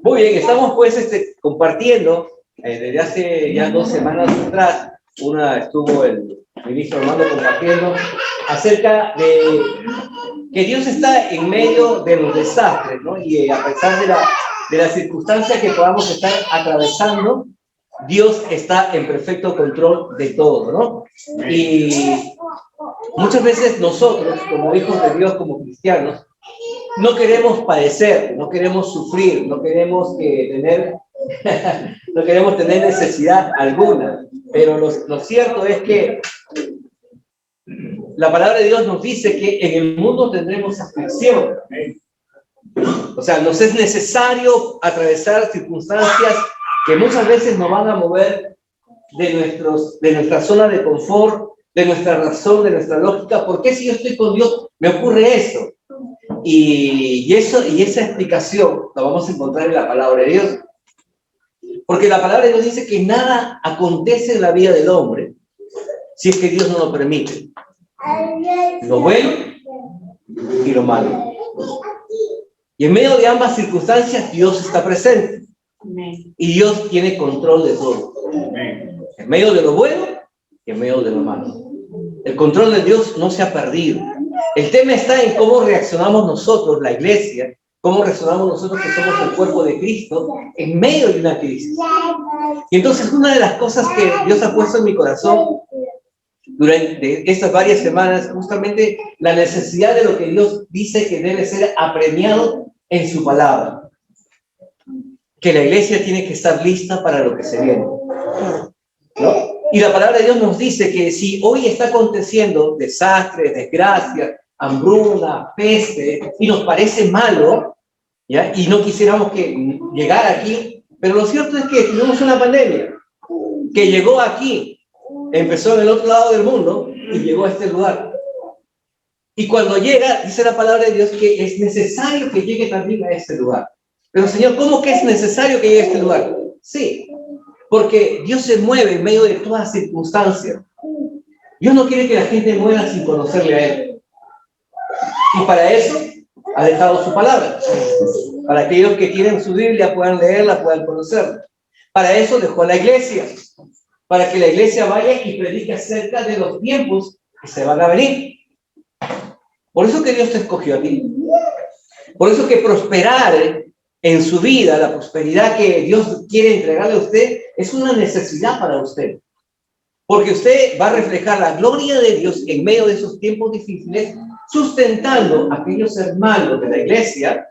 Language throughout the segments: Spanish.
Muy bien, estamos pues compartiendo desde hace ya 2 semanas atrás. Estuvo el ministro Armando compartiendo acerca de que Dios está en medio de los desastres, ¿no? Y a pesar de las circunstancias que podamos estar atravesando, Dios está en perfecto control de todo, ¿no? Y muchas veces nosotros, como hijos de Dios, como cristianos, no queremos padecer, no queremos sufrir, no queremos tener no queremos tener necesidad alguna, pero lo cierto es que la palabra de Dios nos dice que en el mundo tendremos aflicción. O sea, nos es necesario atravesar circunstancias que muchas veces nos van a mover de nuestra zona de confort, de nuestra razón, de nuestra lógica. ¿Por qué si yo estoy con Dios me ocurre eso? Y esa explicación la vamos a encontrar en la palabra de Dios. Porque la palabra de Dios dice que nada acontece en la vida del hombre si es que Dios no lo permite. Lo bueno y lo malo. Y en medio de ambas circunstancias Dios está presente. Y Dios tiene control de todo. En medio de lo bueno y en medio de lo malo. El control de Dios no se ha perdido. El tema está en cómo reaccionamos nosotros, la iglesia, cómo reaccionamos nosotros que somos el cuerpo de Cristo en medio de una crisis. Y entonces una de las cosas que Dios ha puesto en mi corazón durante estas varias semanas, justamente la necesidad de lo que Dios dice que debe ser apremiado en su palabra. Que la iglesia tiene que estar lista para lo que se viene, ¿no? Y la palabra de Dios nos dice que si hoy está aconteciendo desastres, desgracias, hambruna, peste, y nos parece malo, ¿ya? Y no quisiéramos que llegara aquí, pero lo cierto es que tuvimos una pandemia que llegó aquí, empezó en el otro lado del mundo y llegó a este lugar. Y cuando llega, dice la palabra de Dios que es necesario que llegue también a este lugar. Pero Señor, ¿cómo que es necesario que llegue a este lugar? Sí, porque Dios se mueve en medio de todas circunstancias. Dios no quiere que la gente muera sin conocerle a Él. Y para eso ha dejado su palabra. Para aquellos que tienen su Biblia puedan leerla, puedan conocerla. Para eso dejó la iglesia. Para que la iglesia vaya y predique acerca de los tiempos que se van a venir. Por eso que Dios te escogió a ti. Por eso que prosperar en su vida, la prosperidad que Dios quiere entregarle a usted, es una necesidad para usted. Porque usted va a reflejar la gloria de Dios en medio de esos tiempos difíciles, sustentando a aquellos hermanos de la iglesia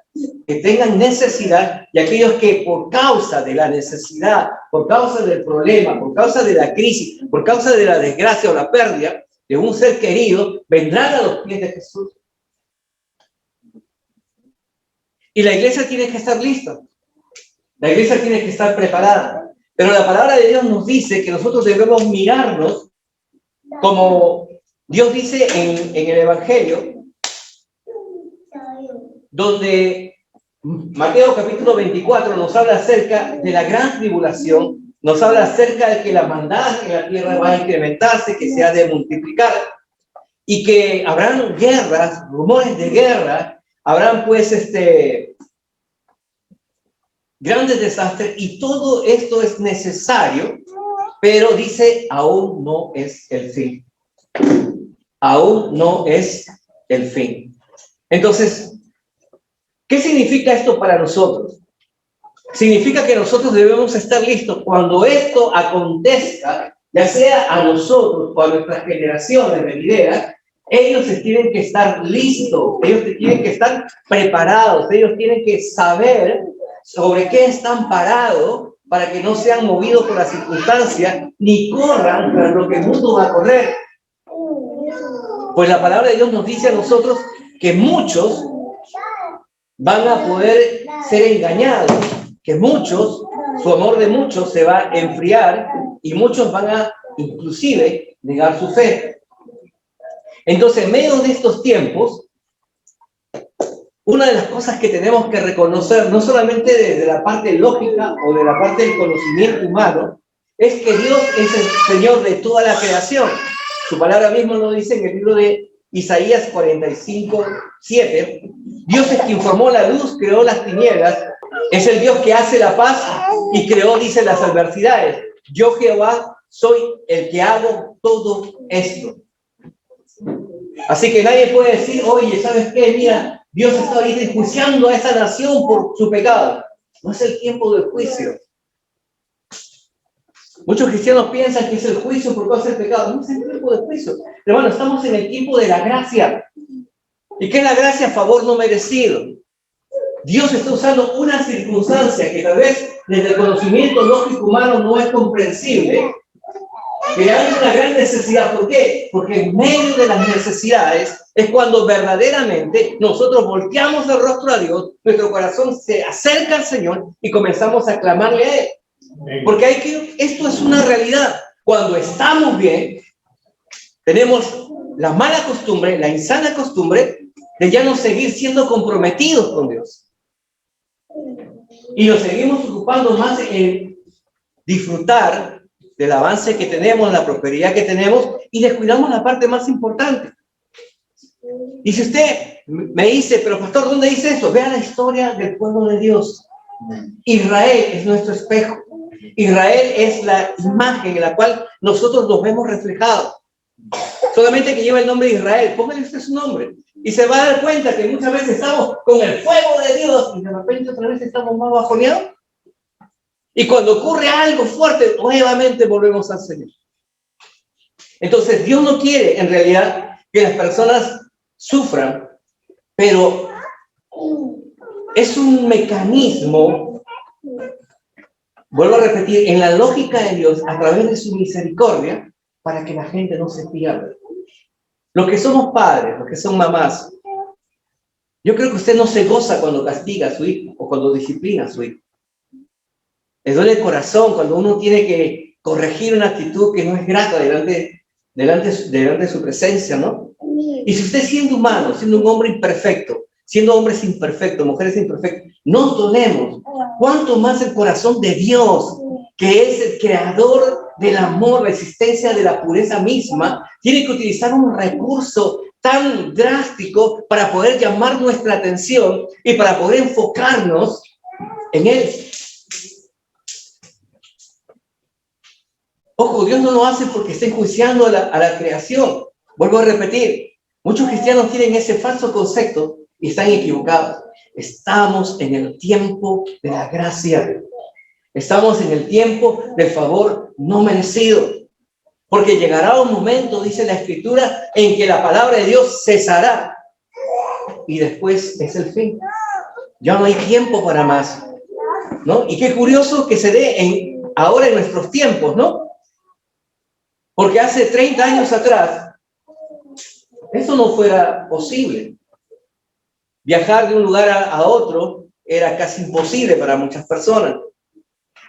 que tengan necesidad y aquellos que por causa de la necesidad, por causa del problema, por causa de la crisis, por causa de la desgracia o la pérdida de un ser querido, vendrán a los pies de Jesús. Y la iglesia tiene que estar lista. La iglesia tiene que estar preparada. Pero la palabra de Dios nos dice que nosotros debemos mirarnos como Dios dice en el Evangelio, donde Mateo capítulo 24 nos habla acerca de la gran tribulación, nos habla acerca de que la maldad en la tierra va a incrementarse, que se ha de multiplicar y que habrán guerras, rumores de guerra, habrán pues grandes desastres y todo esto es necesario, pero dice, aún no es el fin. Aún no es el fin. Entonces, ¿qué significa esto para nosotros? Significa que nosotros debemos estar listos cuando esto acontezca, ya sea a nosotros o a nuestras generaciones venideras. Ellos tienen que estar listos, ellos tienen que estar preparados, ellos tienen que saber sobre qué están parados para que no sean movidos por las circunstancias ni corran tras lo que el mundo va a correr. Pues la palabra de Dios nos dice a nosotros que muchos van a poder ser engañados, que muchos, su amor de muchos se va a enfriar y muchos van a inclusive negar su fe. Entonces, en medio de estos tiempos, una de las cosas que tenemos que reconocer, no solamente desde la parte lógica o de la parte del conocimiento humano, es que Dios es el Señor de toda la creación. Su palabra mismo lo dice en el libro de Isaías 45:7. Dios es quien formó la luz, creó las tinieblas Es el Dios que hace la paz y creó, dice, las adversidades. Yo, Jehová, soy el que hago todo esto. Así que nadie puede decir, oye, ¿sabes qué? Mira, Dios está ahorita enjuiciando a esa nación por su pecado. No es el tiempo del juicio. Muchos cristianos piensan que es el juicio por causa del pecado. No es el tiempo del juicio. Hermano, estamos en el tiempo de la gracia. ¿Y qué es la gracia? Favor no merecido. Dios está usando una circunstancia que tal vez desde el conocimiento lógico humano no es comprensible, que hay una gran necesidad. ¿Por qué? Porque en medio de las necesidades es cuando verdaderamente nosotros volteamos el rostro a Dios, nuestro corazón se acerca al Señor y comenzamos a clamarle a Él. Porque esto es una realidad. Cuando estamos bien, tenemos la mala costumbre, la insana costumbre de ya no seguir siendo comprometidos con Dios. Y nos seguimos ocupando más en disfrutar del avance que tenemos, la prosperidad que tenemos, y descuidamos la parte más importante. Y si usted me dice, pero pastor, ¿dónde dice esto? Vea la historia del pueblo de Dios. Israel es nuestro espejo. Israel es la imagen en la cual nosotros nos vemos reflejados. Solamente que lleva el nombre de Israel, póngale usted su nombre. Y se va a dar cuenta que muchas veces estamos con el fuego de Dios y de repente otra vez estamos más bajoneados. Y cuando ocurre algo fuerte, nuevamente volvemos al Señor. Entonces, Dios no quiere en realidad que las personas sufran, pero es un mecanismo, vuelvo a repetir, en la lógica de Dios, a través de su misericordia, para que la gente no se pierda. Los que somos padres, los que son mamás, yo creo que usted no se goza cuando castiga a su hijo o cuando disciplina a su hijo. Le duele el corazón cuando uno tiene que corregir una actitud que no es grata delante de su presencia, ¿no? Y si usted siendo humano, siendo un hombre imperfecto, siendo hombres imperfectos, mujeres imperfectas, nos dolemos, ¿cuánto más el corazón de Dios, que es el creador del amor, la existencia de la pureza misma, tiene que utilizar un recurso tan drástico para poder llamar nuestra atención y para poder enfocarnos en Él? Ojo, Dios no lo hace porque está enjuiciando a la creación. Vuelvo a repetir, muchos cristianos tienen ese falso concepto y están equivocados. Estamos en el tiempo de la gracia. Estamos en el tiempo del favor no merecido. Porque llegará un momento, dice la Escritura, en que la palabra de Dios cesará. Y después es el fin. Ya no hay tiempo para más, ¿no? Y qué curioso que se dé ahora en nuestros tiempos, ¿no? Porque hace 30 años atrás, eso no fuera posible. Viajar de un lugar a otro era casi imposible para muchas personas.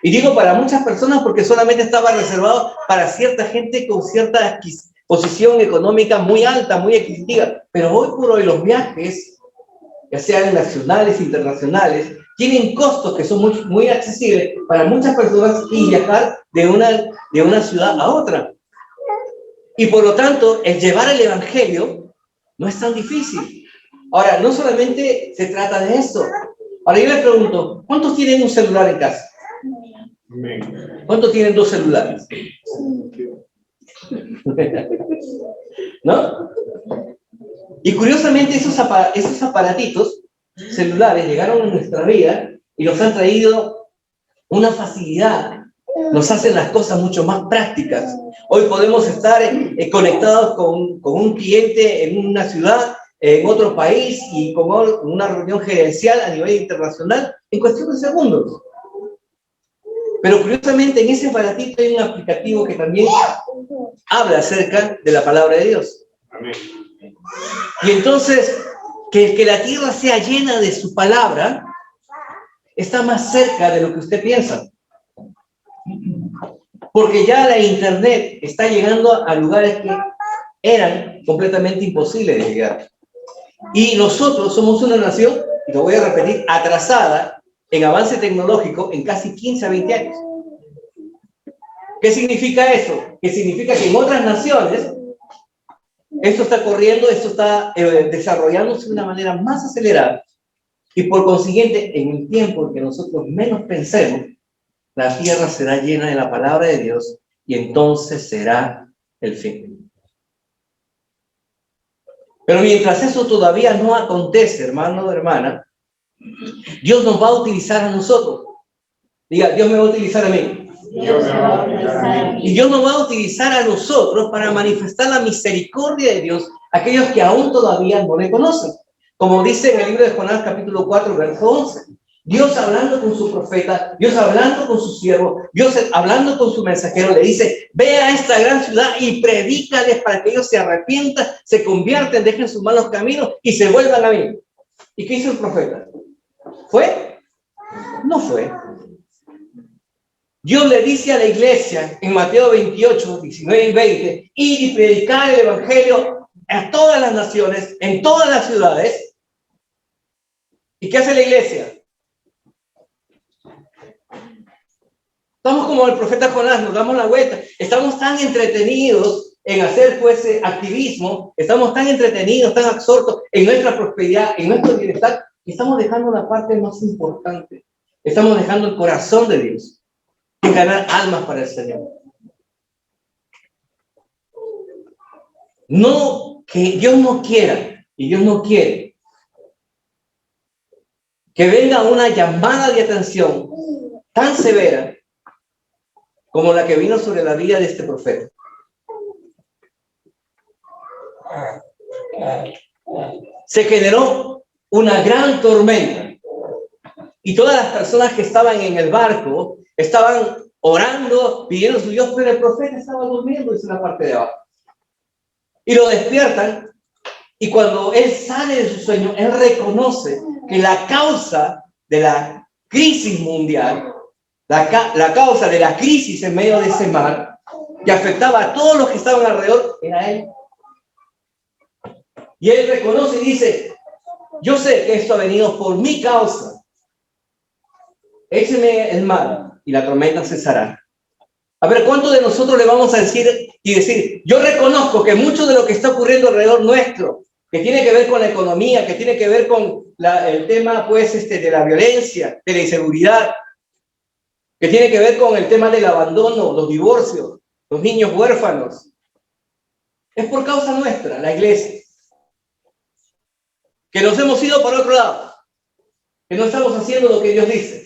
Y digo para muchas personas porque solamente estaba reservado para cierta gente con cierta posición económica muy alta, muy adquisitiva. Pero hoy por hoy los viajes, ya sean nacionales, internacionales, tienen costos que son muy, muy accesibles para muchas personas y viajar de una ciudad a otra. Y por lo tanto, el llevar el evangelio no es tan difícil. Ahora, no solamente se trata de eso. Ahora yo le pregunto, ¿cuántos tienen un celular en casa? ¿Cuántos tienen 2 celulares? ¿No? Y curiosamente esos aparatitos celulares llegaron a nuestra vida y nos han traído una facilidad. Nos hacen las cosas mucho más prácticas. Hoy podemos estar conectados con un cliente en una ciudad, en otro país y con una reunión gerencial a nivel internacional en cuestión de segundos. Pero curiosamente en ese aparatito hay un aplicativo que también habla acerca de la palabra de Dios. Amén. Y entonces, que la tierra sea llena de su palabra está más cerca de lo que usted piensa. Porque ya la internet está llegando a lugares que eran completamente imposibles de llegar. Y nosotros somos una nación, y lo voy a repetir, atrasada en avance tecnológico en casi 15 a 20 años. ¿Qué significa eso? Que significa que en otras naciones esto está corriendo, esto está desarrollándose de una manera más acelerada. Y por consiguiente, en el tiempo en que nosotros menos pensemos, la tierra será llena de la palabra de Dios y entonces será el fin. Pero mientras eso todavía no acontece, hermano o hermana, Dios nos va a utilizar a nosotros. Diga, Dios me va a utilizar a mí. Y Dios nos va a utilizar a nosotros para manifestar la misericordia de Dios a aquellos que aún todavía no le conocen. Como dice en el libro de Jonás, capítulo 4, verso 11. Dios hablando con su profeta, Dios hablando con su siervo, Dios hablando con su mensajero, le dice, ve a esta gran ciudad y predícales para que ellos se arrepientan, se convierten, dejen sus malos caminos y se vuelvan a mí. ¿Y qué hizo el profeta? ¿Fue? No fue. Dios le dice a la iglesia en Mateo 28, 19 y 20, ir y predicar el evangelio a todas las naciones, en todas las ciudades. ¿Y qué hace la iglesia? Estamos como el profeta Jonás, nos damos la vuelta. Estamos tan entretenidos en hacer pues activismo, estamos tan entretenidos, tan absortos en nuestra prosperidad, en nuestro bienestar, que estamos dejando la parte más importante. Estamos dejando el corazón de Dios en ganar almas para el Señor. No, que Dios no quiera, y Dios no quiere que venga una llamada de atención tan severa como la que vino sobre la vida de este profeta. Se generó una gran tormenta y todas las personas que estaban en el barco estaban orando, pidiendo a su Dios, pero el profeta estaba durmiendo, dice la parte de abajo. Y lo despiertan, y cuando él sale de su sueño, él reconoce que la causa de la crisis mundial, la causa de la crisis en medio de ese mar, que afectaba a todos los que estaban alrededor, era él. Y él reconoce y dice, yo sé que esto ha venido por mi causa. Écheme el mar y la tormenta cesará. A ver, ¿cuántos de nosotros le vamos a decir y decir, yo reconozco que mucho de lo que está ocurriendo alrededor nuestro, que tiene que ver con la economía, que tiene que ver con el tema pues de la violencia, de la inseguridad, que tiene que ver con el tema del abandono, los divorcios, los niños huérfanos, es por causa nuestra, la iglesia, que nos hemos ido para otro lado, que no estamos haciendo lo que Dios dice,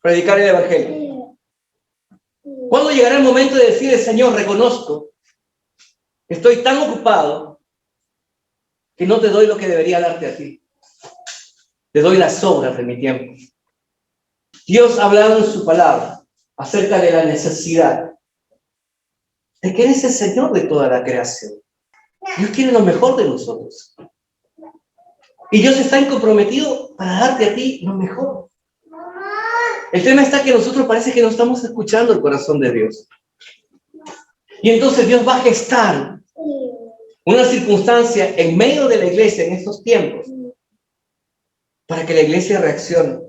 predicar el evangelio. ¿Cuándo llegará el momento de decirle, Señor, reconozco que estoy tan ocupado que no te doy lo que debería darte a ti? Te doy las sobras de mi tiempo. Dios ha hablado en su palabra acerca de la necesidad de que Él es el Señor de toda la creación. Dios quiere lo mejor de nosotros. Y Dios está comprometido para darte a ti lo mejor. El tema está que nosotros parece que no estamos escuchando el corazón de Dios. Y entonces Dios va a gestar una circunstancia en medio de la iglesia en estos tiempos para que la iglesia reaccione.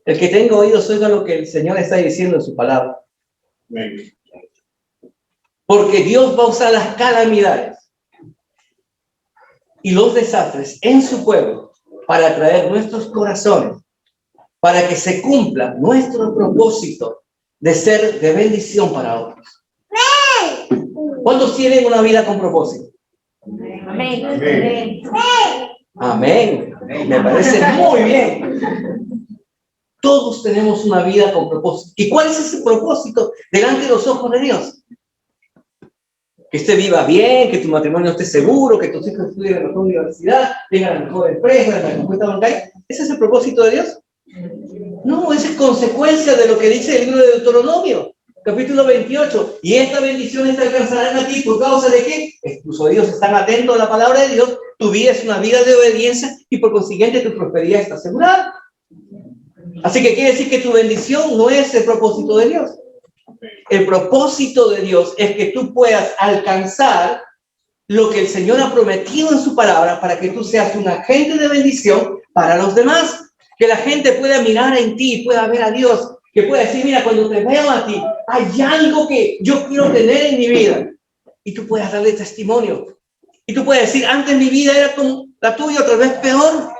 El que tenga oídos oiga lo que el Señor está diciendo en su palabra. Porque Dios va a usar las calamidades y los desastres en su pueblo para atraer nuestros corazones, para que se cumpla nuestro propósito de ser de bendición para otros. ¿Cuántos tienen una vida con propósito? Amén. Amén. Amén. Me parece muy bien. Todos tenemos una vida con propósito. ¿Y cuál es ese propósito delante de los ojos de Dios? Que usted viva bien, que tu matrimonio esté seguro, que tus hijos estudien en la mejor universidad, tengan la mejor empresa, la cuenta bancaria. ¿Ese es el propósito de Dios? No, esa es consecuencia de lo que dice el libro de Deuteronomio, capítulo 28. Y esta bendición te alcanzarán a ti por causa de que tus oídos están atentos a la palabra de Dios, tu vida es una vida de obediencia y por consiguiente tu prosperidad está asegurada. Así que quiere decir que tu bendición no es el propósito de Dios. El propósito de Dios es que tú puedas alcanzar lo que el Señor ha prometido en su palabra para que tú seas un agente de bendición para los demás. Que la gente pueda mirar en ti, pueda ver a Dios, que pueda decir, mira, cuando te veo a ti, hay algo que yo quiero tener en mi vida. Y tú puedas darle testimonio. Y tú puedes decir, antes mi vida era como la tuya otra vez peor.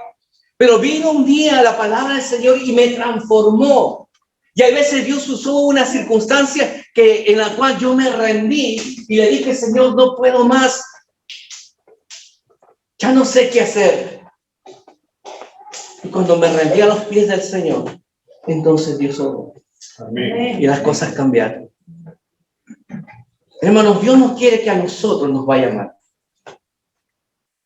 Pero vino un día la palabra del Señor y me transformó. Y a veces Dios usó una circunstancia en la cual yo me rendí y le dije, Señor, no puedo más. Ya no sé qué hacer. Y cuando me rendí a los pies del Señor, entonces Dios obró. Amén. Y las cosas cambiaron. Hermanos, Dios no quiere que a nosotros nos vaya mal.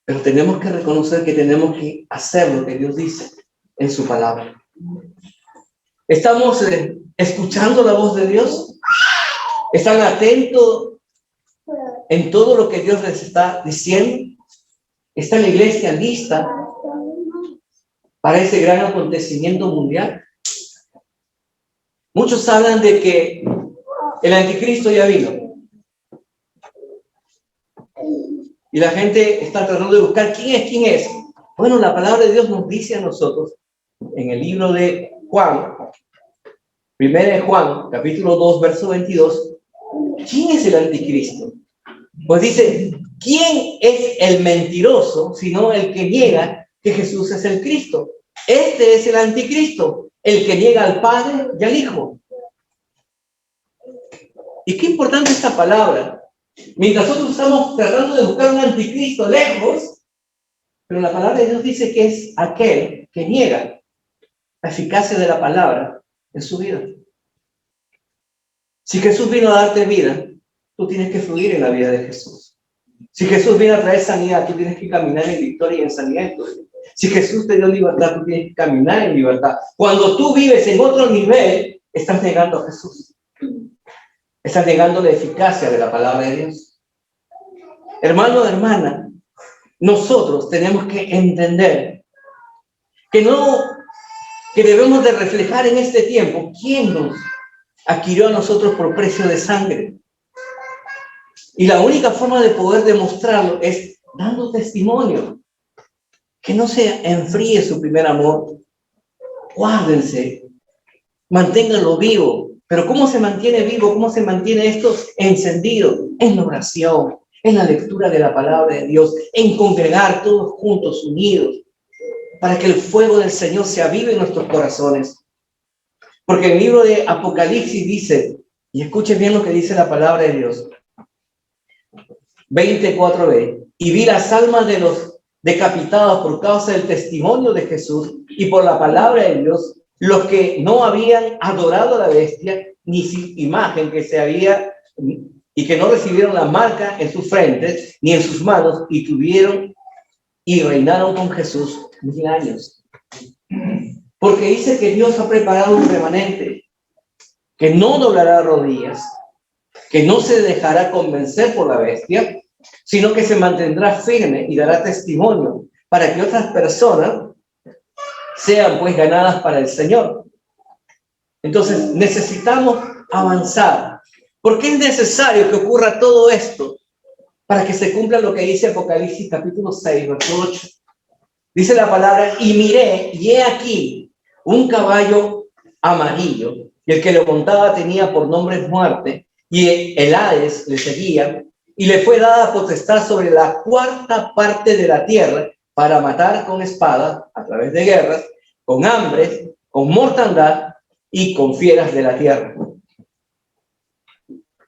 Pero tenemos que reconocer que tenemos que hacer lo que Dios dice en su palabra. ¿Estamos escuchando la voz de Dios? ¿Están atentos en todo lo que Dios les está diciendo? ¿Está la iglesia lista para ese gran acontecimiento mundial? Muchos hablan de que el anticristo ya vino. Y la gente está tratando de buscar quién es. Bueno, la palabra de Dios nos dice a nosotros en el libro de Juan, 1 de Juan, capítulo 2, verso 22, ¿quién es el anticristo? Pues dice, ¿quién es el mentiroso sino el que niega que Jesús es el Cristo? Este es el anticristo, el que niega al Padre y al Hijo. Y qué importante esta palabra. Mientras nosotros estamos tratando de buscar un anticristo lejos, pero la palabra de Dios dice que es aquel que niega la eficacia de la palabra en su vida. Si Jesús vino a darte vida, tú tienes que fluir en la vida de Jesús. Si Jesús vino a traer sanidad, tú tienes que caminar en victoria y en sanidad. Si Jesús te dio libertad, tú tienes que caminar en libertad. Cuando tú vives en otro nivel, estás negando a Jesús. Estás negando la eficacia de la palabra de Dios. Hermano, hermana, nosotros tenemos que entender que debemos de reflejar en este tiempo quién nos adquirió a nosotros por precio de sangre. Y la única forma de poder demostrarlo es dando testimonio. Que no se enfríe su primer amor. Guárdense. Manténganlo vivo. Pero ¿cómo se mantiene vivo? ¿Cómo se mantiene esto encendido? En la oración, en la lectura de la palabra de Dios, en congregar todos juntos, unidos, para que el fuego del Señor se avive en nuestros corazones. Porque el libro de Apocalipsis dice, y escuchen bien lo que dice la palabra de Dios, 24b, y vi las almas de los decapitados por causa del testimonio de Jesús y por la palabra de Dios, los que no habían adorado a la bestia, ni su imagen que se había, y que no recibieron la marca en sus frentes, ni en sus manos, y tuvieron y reinaron con Jesús 1000 años. Porque dice que Dios ha preparado un remanente, que no doblará rodillas, que no se dejará convencer por la bestia, sino que se mantendrá firme y dará testimonio para que otras personas sean pues ganadas para el Señor. Entonces necesitamos avanzar. ¿Por qué es necesario que ocurra todo esto? Para que se cumpla lo que dice Apocalipsis capítulo 6, verso 8. Dice la palabra, y miré, y he aquí un caballo amarillo, y el que lo montaba tenía por nombre Muerte, y el Hades le seguía, y le fue dada potestad sobre la cuarta parte de la tierra para matar con espada, a través de guerras, con hambre, con mortandad y con fieras de la tierra.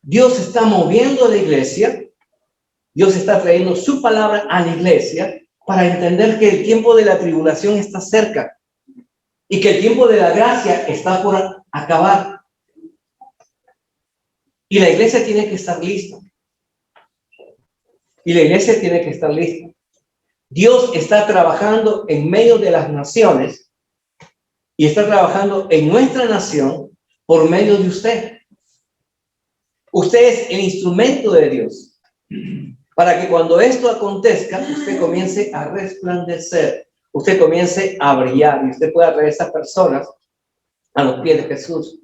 Dios está moviendo a la iglesia, Dios está trayendo su palabra a la iglesia para entender que el tiempo de la tribulación está cerca y que el tiempo de la gracia está por acabar. Y la iglesia tiene que estar lista. Y la iglesia tiene que estar lista. Dios está trabajando en medio de las naciones y está trabajando en nuestra nación por medio de usted. Usted es el instrumento de Dios para que cuando esto acontezca, usted comience a resplandecer, usted comience a brillar y usted pueda traer a esas personas a los pies de Jesús.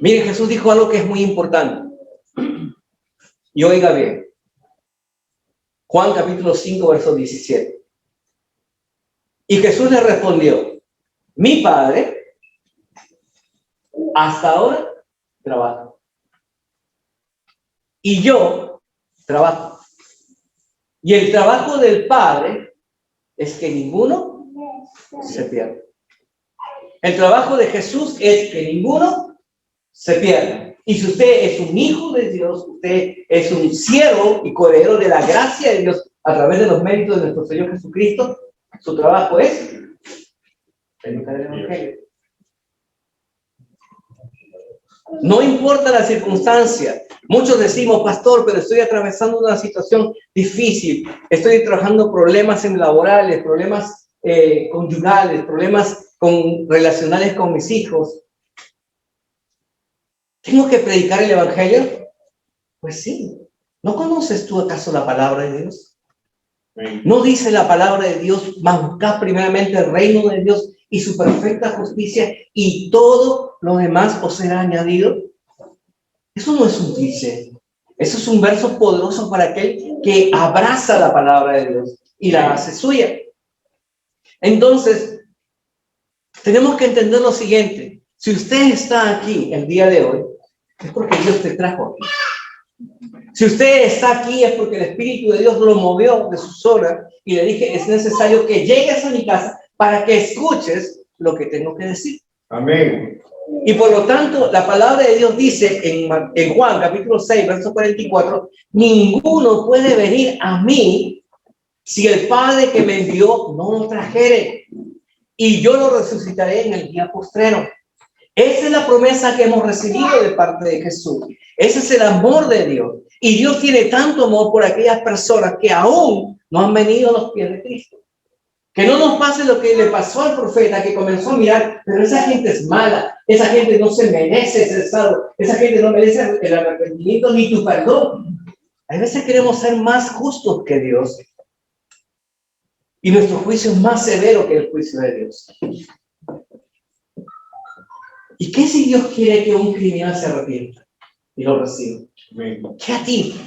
Mire, Jesús dijo algo que es muy importante. Y oiga bien. Juan capítulo 5, verso 17. Y Jesús le respondió, mi Padre hasta ahora trabaja. Y yo trabajo. Y el trabajo del Padre es que ninguno se pierda. El trabajo de Jesús es que ninguno se pierda. Y si usted es un hijo de Dios, usted es un siervo y coheredero de la gracia de Dios a través de los méritos de nuestro Señor Jesucristo, su trabajo es predicar el Evangelio. No importa la circunstancia. Muchos decimos, pastor, pero estoy atravesando una situación difícil. Estoy trabajando problemas laborales, problemas conyugales, problemas relacionales con mis hijos. ¿Tengo que predicar el Evangelio? Pues sí. ¿No conoces tú acaso la palabra de Dios? ¿No dice la palabra de Dios, buscad primeramente el reino de Dios y su perfecta justicia y todo lo demás os será añadido? Eso no es un cliché. Eso es un verso poderoso para aquel que abraza la palabra de Dios y la hace suya. Entonces, tenemos que entender lo siguiente. Si usted está aquí el día de hoy, es porque Dios te trajo aquí. Si usted está aquí es porque el Espíritu de Dios lo movió de sus horas y le dije, es necesario que llegues a mi casa para que escuches lo que tengo que decir. Amén. Y por lo tanto, la palabra de Dios dice en Juan capítulo 6, verso 44, ninguno puede venir a mí si el Padre que me envió no lo trajere, y yo lo resucitaré en el día postrero. Esa es la promesa que hemos recibido de parte de Jesús. Ese es el amor de Dios. Y Dios tiene tanto amor por aquellas personas que aún no han venido a los pies de Cristo. Que no nos pase lo que le pasó al profeta, que comenzó a mirar, pero esa gente es mala, esa gente no se merece ser salvo, esa gente no merece el arrepentimiento ni tu perdón. A veces queremos ser más justos que Dios. Y nuestro juicio es más severo que el juicio de Dios. ¿Y qué si Dios quiere que un criminal se arrepienta y lo reciba? ¿Qué a ti?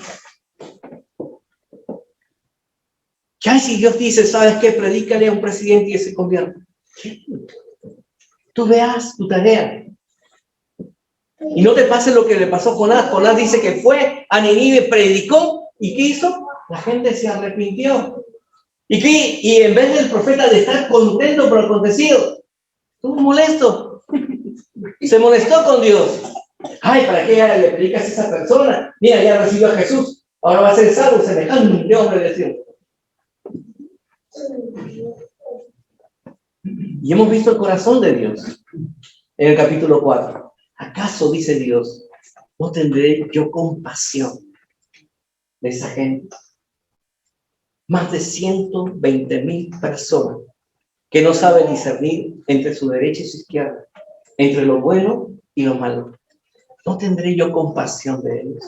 ¿Qué hay si Dios dice, sabes qué? Predícale a un presidente y se convierte? Tú veas tu tarea. Y no te pase lo que le pasó a Jonás. Jonás dice que fue a Nínive, predicó. ¿Y qué hizo? La gente se arrepintió. Y en vez del profeta de estar contento por lo acontecido, estuvo molesto. Se molestó con Dios. Ay, ¿para qué le predicas a esa persona? Mira, ya recibió a Jesús. Ahora va a ser salvo, semejante hombre de Dios. Y hemos visto el corazón de Dios en el capítulo 4. ¿Acaso, dice Dios, no tendré yo compasión de esa gente? Más de 120,000 personas que no saben discernir entre su derecha y su izquierda, entre lo bueno y lo malo. ¿No tendré yo compasión de ellos?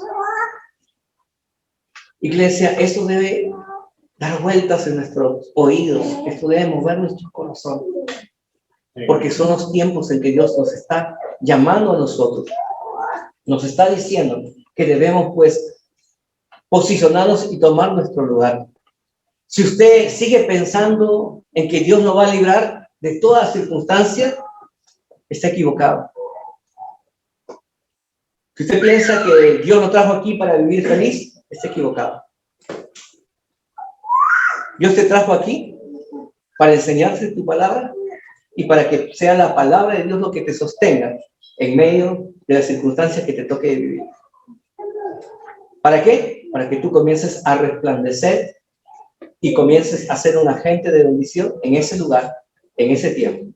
Iglesia, esto debe dar vueltas en nuestros oídos, esto debe mover nuestros corazones, porque son los tiempos en que Dios nos está llamando a nosotros, nos está diciendo que debemos pues posicionarnos y tomar nuestro lugar. Si usted sigue pensando en que Dios nos va a librar de toda circunstancia, está equivocado. Si usted piensa que Dios lo trajo aquí para vivir feliz, está equivocado. Dios te trajo aquí para enseñarte tu palabra y para que sea la palabra de Dios lo que te sostenga en medio de las circunstancias que te toque vivir. ¿Para qué? Para que tú comiences a resplandecer y comiences a ser un agente de bendición en ese lugar, en ese tiempo.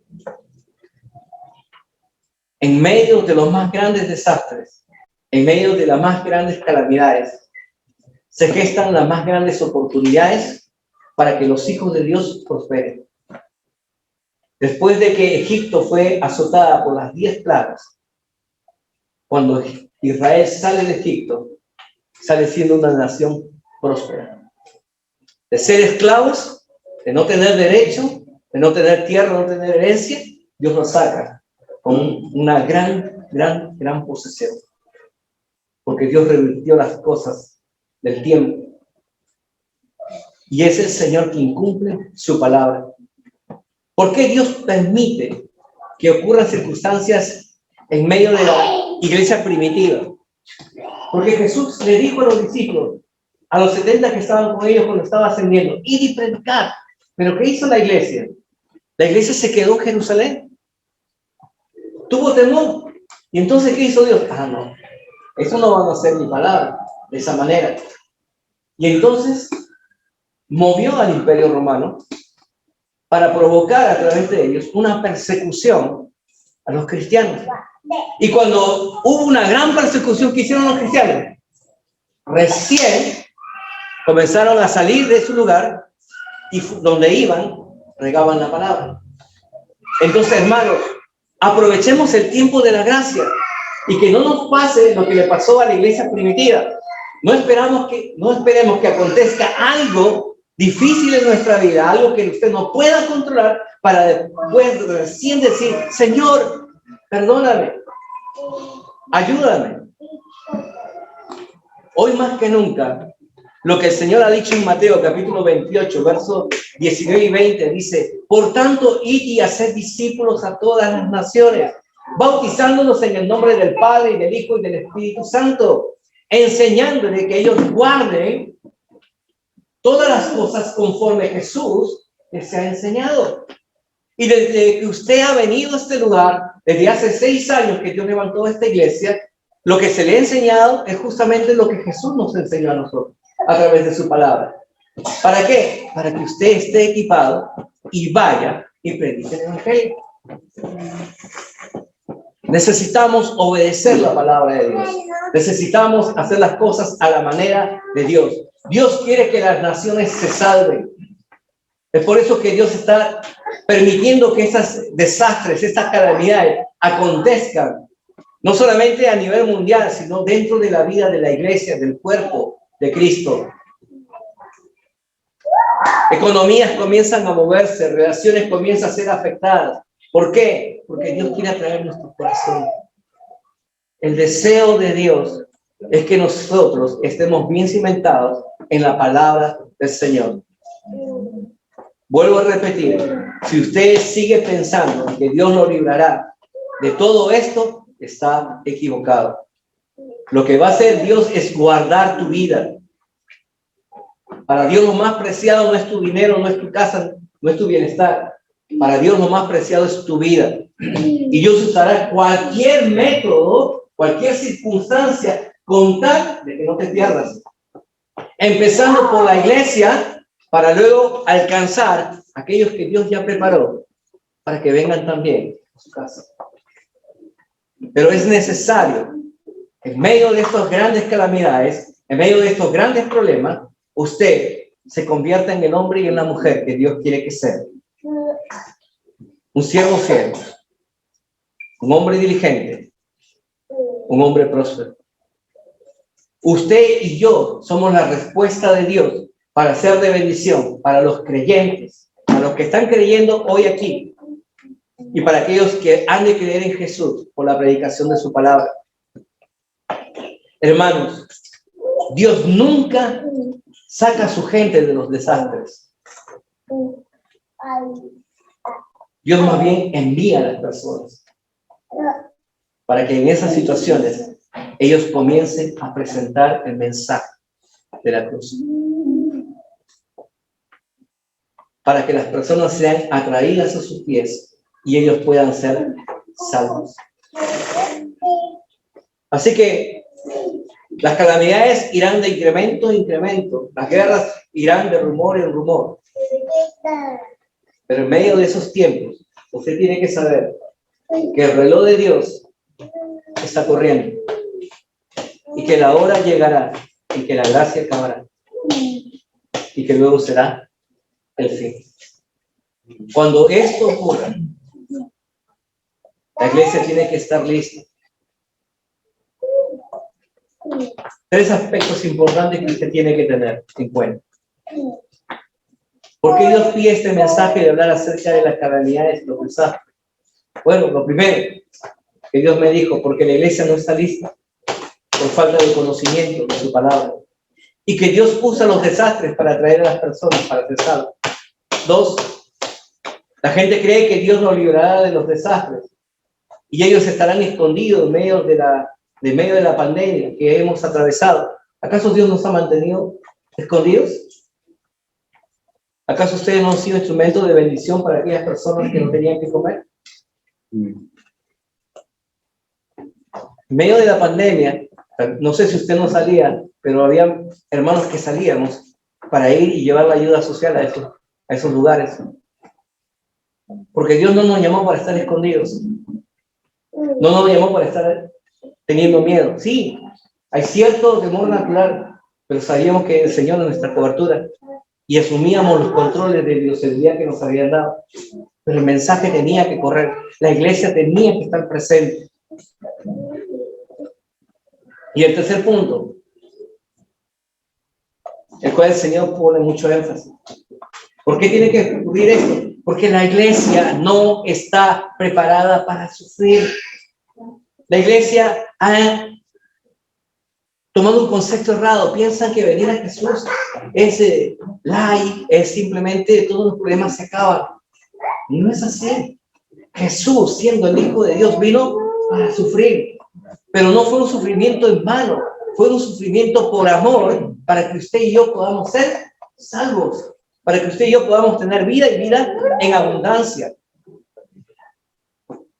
En medio de los más grandes desastres, en medio de las más grandes calamidades, se gestan las más grandes oportunidades para que los hijos de Dios prosperen. Después de que Egipto fue azotada por las 10 plagas, cuando Israel sale de Egipto, sale siendo una nación próspera. De ser esclavos, de no tener derecho, de no tener tierra, no tener herencia, Dios nos saca con una gran posesión. Porque Dios revirtió las cosas del tiempo. Y es el Señor quien cumple su palabra. ¿Por qué Dios permite que ocurran circunstancias en medio de la iglesia primitiva? Porque Jesús le dijo a los discípulos, a los 70 que estaban con ellos cuando estaba ascendiendo, id y predicar. Pero ¿qué hizo la iglesia? La iglesia se quedó en Jerusalén. Tuvo temor. ¿Y entonces qué hizo Dios? No, eso no van a hacer mi palabra de esa manera. Y entonces movió al Imperio Romano para provocar a través de ellos una persecución a los cristianos. Y cuando hubo una gran persecución que hicieron los cristianos, recién comenzaron a salir de su lugar y donde iban, regaban la palabra. Entonces, hermanos, aprovechemos el tiempo de la gracia y que no nos pase lo que le pasó a la iglesia primitiva. No esperemos que acontezca algo difícil en nuestra vida, algo que usted no pueda controlar, para después recién decir: Señor, perdóname, ayúdame. Hoy más que nunca, lo que el Señor ha dicho en Mateo capítulo 28, versos 19 y 20, dice: por tanto, id y haced discípulos a todas las naciones, bautizándolos en el nombre del Padre, y del Hijo, y del Espíritu Santo, enseñándoles que ellos guarden todas las cosas conforme Jesús les ha enseñado. Y desde que usted ha venido a este lugar, desde hace 6 años que Dios levantó esta iglesia, lo que se le ha enseñado es justamente lo que Jesús nos enseñó a nosotros a través de su palabra. ¿Para qué? Para que usted esté equipado y vaya y predique el evangelio. Necesitamos obedecer la palabra de Dios. Necesitamos hacer las cosas a la manera de Dios. Dios quiere que las naciones se salven. Es por eso que Dios está permitiendo que esos desastres, estas calamidades acontezcan, no solamente a nivel mundial, sino dentro de la vida de la iglesia, del cuerpo de Cristo. Economías comienzan a moverse, relaciones comienzan a ser afectadas. ¿Por qué? Porque Dios quiere atraer nuestro corazón. El deseo de Dios es que nosotros estemos bien cimentados en la palabra del Señor. Vuelvo a repetir, si usted sigue pensando que Dios lo librará de todo esto, está equivocado. Lo que va a hacer Dios es guardar tu vida. Para Dios lo más preciado no es tu dinero, no es tu casa, no es tu bienestar. Para Dios lo más preciado es tu vida. Y Dios usará cualquier método, cualquier circunstancia, con tal de que no te pierdas. Empezando por la iglesia, para luego alcanzar a aquellos que Dios ya preparó para que vengan también a su casa. Pero es necesario, en medio de estas grandes calamidades, en medio de estos grandes problemas, usted se convierta en el hombre y en la mujer que Dios quiere que sea. Un siervo fiel, un hombre diligente, un hombre próspero. Usted y yo somos la respuesta de Dios para ser de bendición para los creyentes, para los que están creyendo hoy aquí, y para aquellos que han de creer en Jesús por la predicación de su palabra. Hermanos, Dios nunca saca a su gente de los desastres. Dios más bien envía a las personas para que en esas situaciones ellos comiencen a presentar el mensaje de la cruz. Para que las personas sean atraídas a sus pies y ellos puedan ser salvos. Así que las calamidades irán de incremento en incremento. Las guerras irán de rumor en rumor. Pero en medio de esos tiempos, usted tiene que saber que el reloj de Dios está corriendo y que la hora llegará y que la gracia acabará y que luego será el fin. Cuando esto ocurra, la iglesia tiene que estar lista. 3 aspectos importantes que usted tiene que tener en cuenta. ¿Por qué Dios pide este mensaje de hablar acerca de las calamidades y los desastres? Bueno, lo primero que Dios me dijo, porque la iglesia no está lista por falta de conocimiento de su palabra. Y que Dios usa los desastres para atraer a las personas para ser salvos. 2, la gente cree que Dios nos librará de los desastres y ellos estarán escondidos en medio de la pandemia que hemos atravesado. ¿Acaso Dios nos ha mantenido escondidos? ¿Acaso ustedes no han sido instrumentos de bendición para aquellas personas que no tenían que comer? En medio de la pandemia, no sé si usted no salía, pero había hermanos que salíamos para ir y llevar la ayuda social a esos lugares. Porque Dios no nos llamó para estar escondidos. No nos llamó para estar teniendo miedo. Sí, hay cierto temor natural, pero sabíamos que el Señor es nuestra cobertura y asumíamos los controles de bioseguridad que nos habían dado. Pero el mensaje tenía que correr. La iglesia tenía que estar presente. Y el tercer punto, el cual el Señor pone mucho énfasis. ¿Por qué tiene que ocurrir esto? Porque la iglesia no está preparada para sufrir. La iglesia ha tomado un concepto errado. Piensan que venir a Jesús es light, es simplemente todos los problemas se acaban. Y no es así. Jesús, siendo el Hijo de Dios, vino para sufrir. Pero no fue un sufrimiento en vano, fue un sufrimiento por amor para que usted y yo podamos ser salvos, para que usted y yo podamos tener vida y vida en abundancia.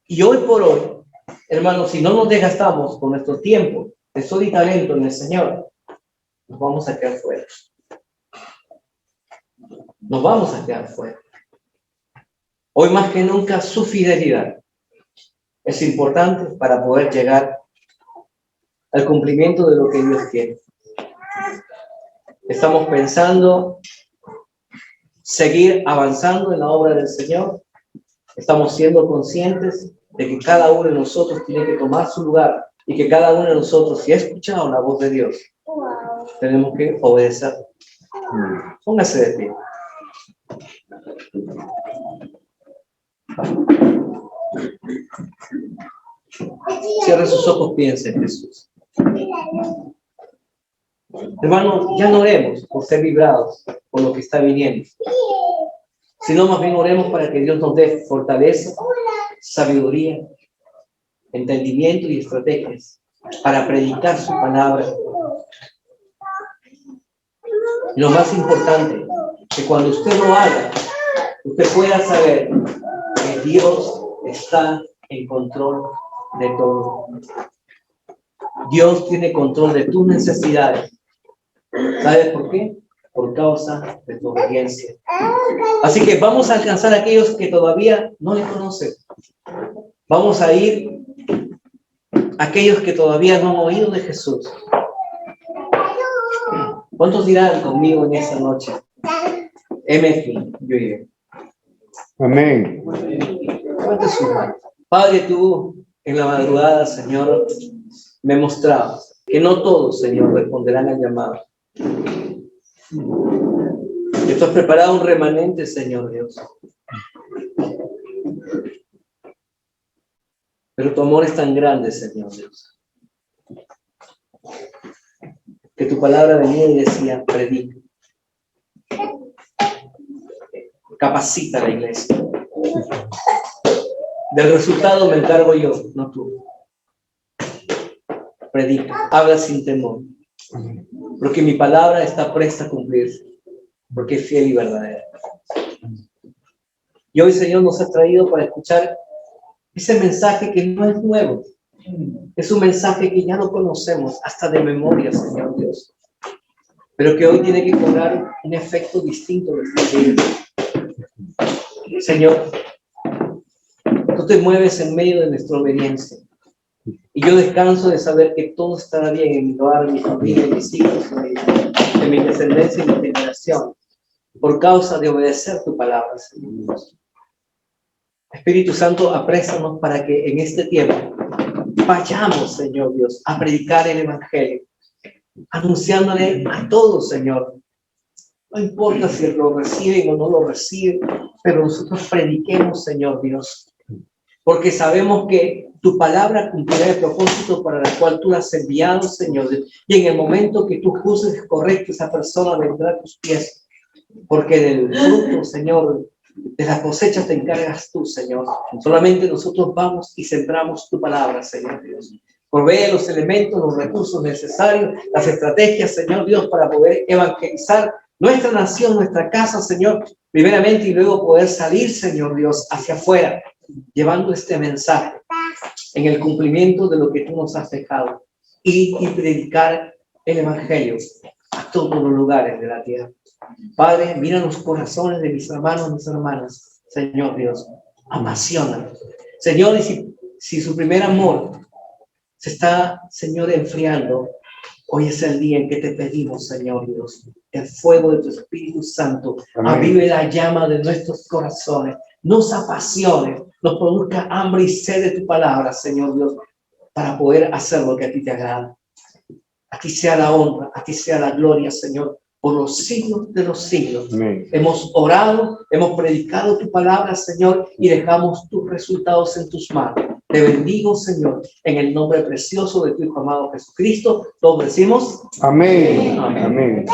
Y hoy por hoy, hermanos, si no nos desgastamos con nuestro tiempo, tesoro y talento en el Señor, nos vamos a quedar fuera. Nos vamos a quedar fuera. Hoy más que nunca su fidelidad es importante para poder llegar al cumplimiento de lo que Dios quiere. Estamos pensando seguir avanzando en la obra del Señor. Estamos siendo conscientes de que cada uno de nosotros tiene que tomar su lugar y que cada uno de nosotros, si ha escuchado la voz de Dios, tenemos que obedecer. Póngase de pie. Cierre sus ojos, piense en Jesús. Hermanos, ya no oremos por ser librados por lo que está viniendo, sino más bien oremos para que Dios nos dé fortaleza, sabiduría, entendimiento y estrategias para predicar su palabra. Y lo más importante, que cuando usted lo haga, usted pueda saber que Dios está en control de todo. Dios tiene control de tus necesidades. ¿Sabes por qué? Por causa de tu obediencia. Así que vamos a alcanzar a aquellos que todavía no le conocen. Vamos a ir a aquellos que todavía no han oído de Jesús. ¿Cuántos dirán conmigo en esta noche? M.F. yo iré. Amén. Levante su mano. Padre, tú en la madrugada, Señor, me mostrabas que no todos, Señor, responderán al llamado. Que tú has preparado un remanente, Señor Dios. Pero tu amor es tan grande, Señor Dios, que tu palabra venía y decía, predica. Capacita a la iglesia. Del resultado me encargo yo, no tú. Predica, habla sin temor, porque mi palabra está presta a cumplirse, porque es fiel y verdadera. Y hoy, Señor, nos ha traído para escuchar ese mensaje que no es nuevo. Es un mensaje que ya no conocemos hasta de memoria, Señor Dios, pero que hoy tiene que cobrar un efecto distinto en nuestra vida. Señor, tú te mueves en medio de nuestra obediencia. Y yo descanso de saber que todo estará bien en mi hogar, en mi familia, en mis hijos, en mi descendencia y mi generación, por causa de obedecer tu palabra, Señor Dios. Espíritu Santo, apréstanos para que en este tiempo vayamos, Señor Dios, a predicar el Evangelio, anunciándole a todos, Señor. No importa si lo reciben o no lo reciben, pero nosotros prediquemos, Señor Dios, porque sabemos que tu palabra cumplirá el propósito para el cual tú la has enviado, Señor Dios. Y en el momento que tú juzgues correcto, esa persona vendrá a tus pies, porque del fruto, Señor, de la cosecha te encargas tú, Señor. Solamente nosotros vamos y sembramos tu palabra, Señor Dios. Provee los elementos, los recursos necesarios, las estrategias, Señor Dios, para poder evangelizar nuestra nación, nuestra casa, Señor, primeramente, y luego poder salir, Señor Dios, hacia afuera, llevando este mensaje en el cumplimiento de lo que tú nos has dejado, y predicar el Evangelio a todos los lugares de la tierra. Padre, mira los corazones de mis hermanos y mis hermanas, Señor Dios, apasiona. Señor, y si su primer amor se está, Señor, enfriando, hoy es el día en que te pedimos, Señor Dios, el fuego de tu Espíritu Santo avive la llama de nuestros corazones, nos apasione, nos produzca hambre y sed de tu palabra, Señor Dios, para poder hacer lo que a ti te agrada. A ti sea la honra, a ti sea la gloria, Señor, por los siglos de los siglos. Amén. Hemos orado, hemos predicado tu palabra, Señor, y dejamos tus resultados en tus manos. Te bendigo, Señor, en el nombre precioso de tu Hijo amado Jesucristo. Todos decimos Amén. Amén. Amén.